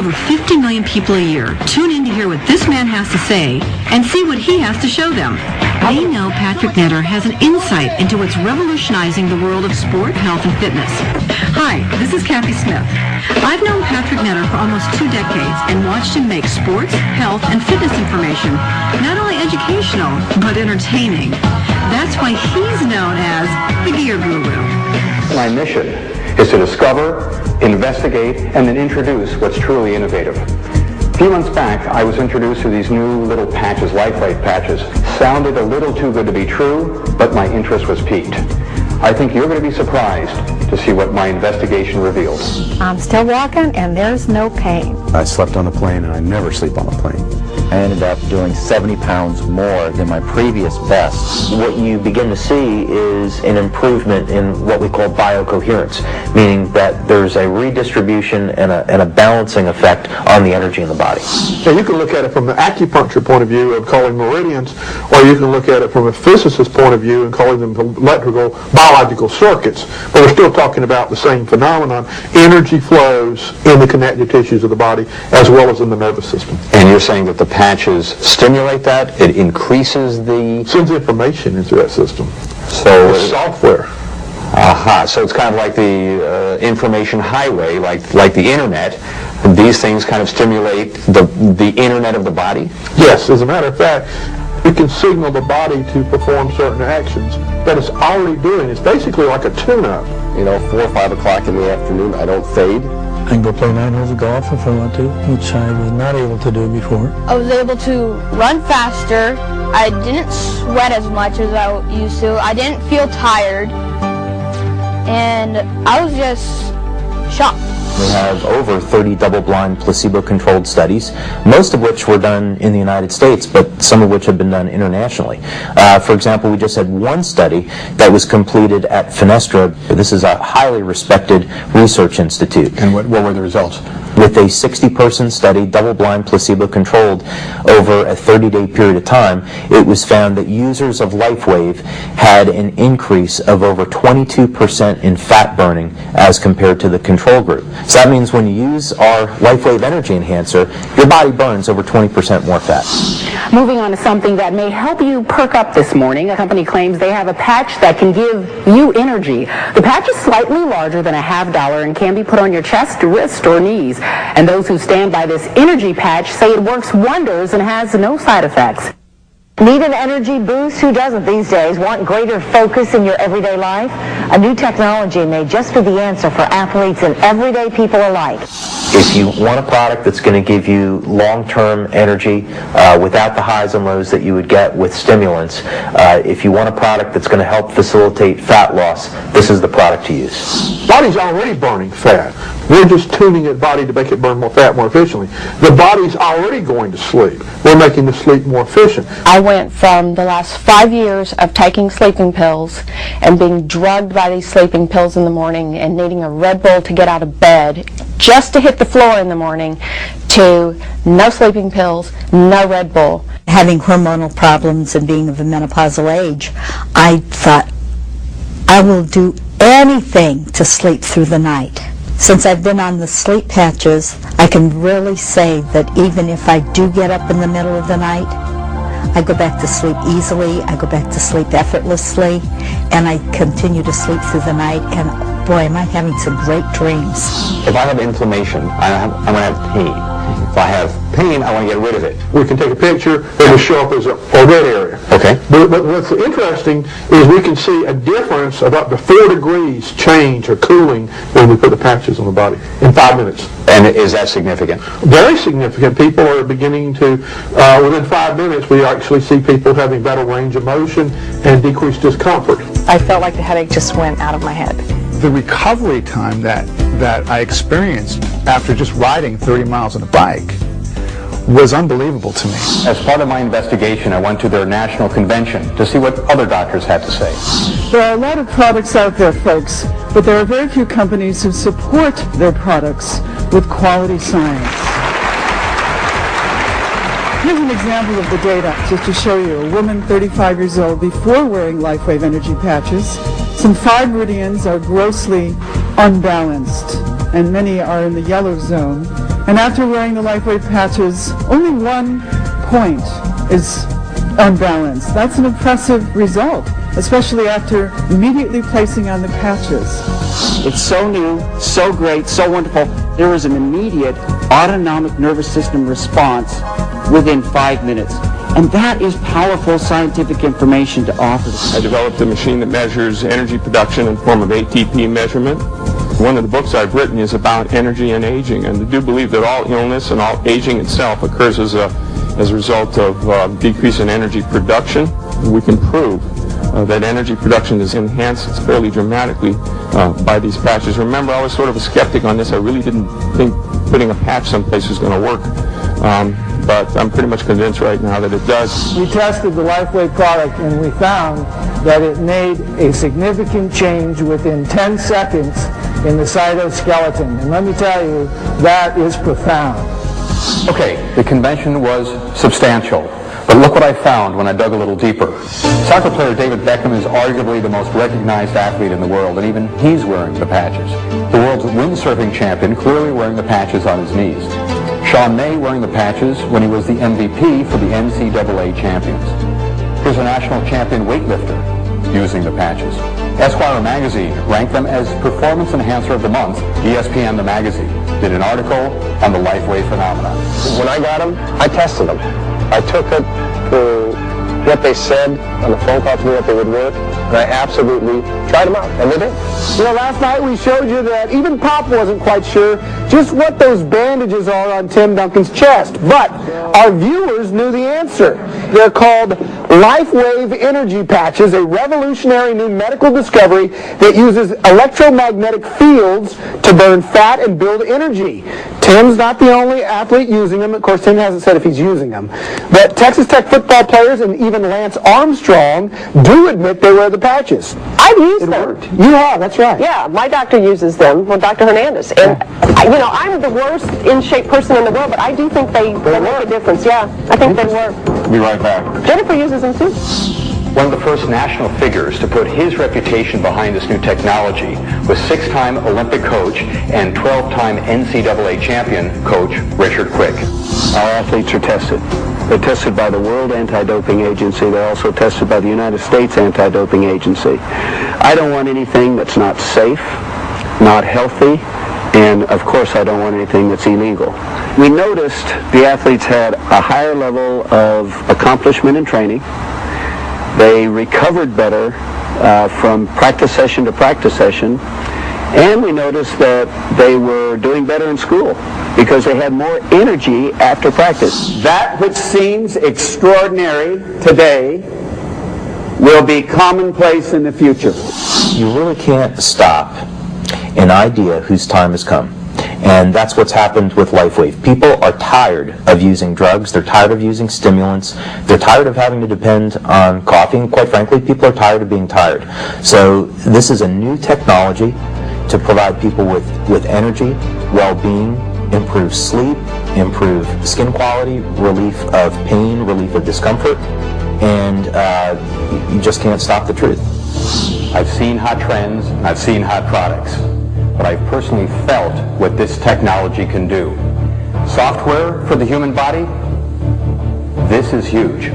over 50 million people a year tune in to hear what this man has to say and see what he has to show them. They know Patrick Netter has an insight into what's revolutionizing the world of sport, health, and fitness. Hi, this is Kathy Smith. I've known Patrick Netter for almost 2 decades and watched him make sports, health, and fitness information not only educational, but entertaining. That's why he's known as the Gear Guru. My mission is to discover, investigate, and then introduce what's truly innovative. A few months back, I was introduced to these new little patches, Lifewave patches. Sounded a little too good to be true, but my interest was piqued. I think you're going to be surprised to see what my investigation reveals. I'm still walking, and there's no pain. I slept on a plane, and I never sleep on a plane. I ended up doing 70 pounds more than my previous best. What you begin to see is an improvement in what we call biocoherence, meaning that there's a redistribution and a balancing effect on the energy in the body. So you can look at it from the acupuncture point of view of calling meridians, or you can look at it from a physicist's point of view and calling them electrical, biological circuits. But we're still talking about the same phenomenon. Energy flows in the connective tissues of the body as well as in the nervous system. And you're saying that the patches stimulate that? It increases the... Sends information into that system. So it's software. Aha, so it's kind of like the information highway, like the internet. These things kind of stimulate the internet of the body? Yes, as a matter of fact, we can signal the body to perform certain actions that it's already doing. It's basically like a tune-up. You know, 4 or 5 o'clock in the afternoon, I don't fade. I can go play 9 holes of golf if I want to, which I was not able to do before. I was able to run faster. I didn't sweat as much as I used to. I didn't feel tired. And I was just shocked. We have over 30 double-blind placebo-controlled studies, most of which were done in the United States, but some of which have been done internationally. For example, we just had one study that was completed at Fenestra. This is a highly respected research institute. And what were the results? With a 60-person study, double-blind, placebo-controlled, over a 30-day period of time, it was found that users of Lifewave had an increase of over 22% in fat burning as compared to the control group. So that means when you use our Lifewave Energy Enhancer, your body burns over 20% more fat. Moving on to something that may help you perk up this morning. A company claims they have a patch that can give you energy. The patch is slightly larger than a $50 and can be put on your chest, wrist, or knees. And those who stand by this energy patch say it works wonders and has no side effects. Need an energy boost? Who doesn't these days? Want greater focus in your everyday life? A new technology may just be the answer for athletes and everyday people alike. If you want a product that's going to give you long-term energy without the highs and lows that you would get with stimulants, if you want a product that's going to help facilitate fat loss, this is the product to use. Body's already burning fat. We're just tuning the body to make it burn more fat more efficiently. The body's already going to sleep. We're making the sleep more efficient. I went from the last 5 years of taking sleeping pills and being drugged by these sleeping pills in the morning and needing a Red Bull to get out of bed just to hit the floor in the morning to no sleeping pills, no Red Bull. Having hormonal problems and being of a menopausal age, I thought I will do anything to sleep through the night. Since I've been on the sleep patches, I can really say that even if I do get up in the middle of the night, I go back to sleep easily, I go back to sleep effortlessly, and I continue to sleep through the night, and boy, am I having some great dreams. If I have inflammation, I'm going to have pain. If I have pain, I want to get rid of it. We can take a picture, it will show up as a red area. Okay. But what's interesting is we can see a difference of up to 4 degrees change or cooling when we put the patches on the body in 5 minutes. And is that significant? Very significant. People are beginning to, within 5 minutes, we actually see people having better range of motion and decreased discomfort. I felt like the headache just went out of my head. The recovery time that I experienced after just riding 30 miles on a bike was unbelievable to me. As part of my investigation, I went to their national convention to see what other doctors had to say. There are a lot of products out there, folks, but there are very few companies who support their products with quality science. Here's an example of the data, just to show you. A woman 35 years old before wearing Lifewave energy patches. Some 5 meridians are grossly unbalanced, and many are in the yellow zone. And after wearing the Lifewave patches, only 1 point is unbalanced. That's an impressive result, especially after immediately placing on the patches. It's so new, so great, so wonderful. There is an immediate autonomic nervous system response within 5 minutes. And that is powerful scientific information to offer. I developed a machine that measures energy production in the form of ATP measurement. One of the books I've written is about energy and aging, and I do believe that all illness and all aging itself occurs as a result of decrease in energy production. We can prove that energy production is enhanced fairly dramatically by these patches. Remember, I was sort of a skeptic on this. I really didn't think putting a patch someplace was going to work. But I'm pretty much convinced right now that it does. We tested the Lifewave product and we found that it made a significant change within 10 seconds in the cytoskeleton. And let me tell you, that is profound. Okay, the convention was substantial, but look what I found when I dug a little deeper. Soccer player David Beckham is arguably the most recognized athlete in the world, and even he's wearing the patches. The world's windsurfing champion clearly wearing the patches on his knees. Sean May wearing the patches when he was the MVP for the NCAA champions. Here's a national champion weightlifter using the patches. Esquire magazine ranked them as Performance Enhancer of the Month. ESPN, the magazine, did an article on the Lifewave phenomenon. When I got them, I tested them. I took it for what they said on the phone call to me that they would work, and I absolutely tried them out, and they did. You know, last night we showed you that even Pop wasn't quite sure just what those bandages are on Tim Duncan's chest, but our viewers knew the answer. They're called Lifewave energy patches, a revolutionary new medical discovery that uses electromagnetic fields to burn fat and build energy. Tim's not the only athlete using them. Of course, Tim hasn't said if he's using them. But Texas Tech football players and even Lance Armstrong do admit they wear the patches. I've used them. It worked. You have, that's right. Yeah, my doctor uses them, well, Dr. Hernandez. And, you know, I'm the worst in-shape person in the world, but I do think they make a difference. Yeah, I think they work. Be right back. Jennifer uses them too. One of the first national figures to put his reputation behind this new technology was 6-time Olympic coach and 12-time NCAA champion coach Richard Quick. Our athletes are tested. They're tested by the World Anti-Doping Agency. They're also tested by the United States Anti-Doping Agency. I don't want anything that's not safe, not healthy, and of course I don't want anything that's illegal. We noticed the athletes had a higher level of accomplishment in training. They recovered better from practice session to practice session. And we noticed that they were doing better in school because they had more energy after practice. That which seems extraordinary today will be commonplace in the future. You really can't stop an idea whose time has come. And that's what's happened with Lifewave. People are tired of using drugs. They're tired of using stimulants. They're tired of having to depend on coffee. And quite frankly, people are tired of being tired. So this is a new technology to provide people with energy, well-being, improved sleep, improved skin quality, relief of pain, relief of discomfort, and you just can't stop the truth. I've seen hot trends, I've seen hot products, but I've personally felt what this technology can do. Software for the human body? This is huge.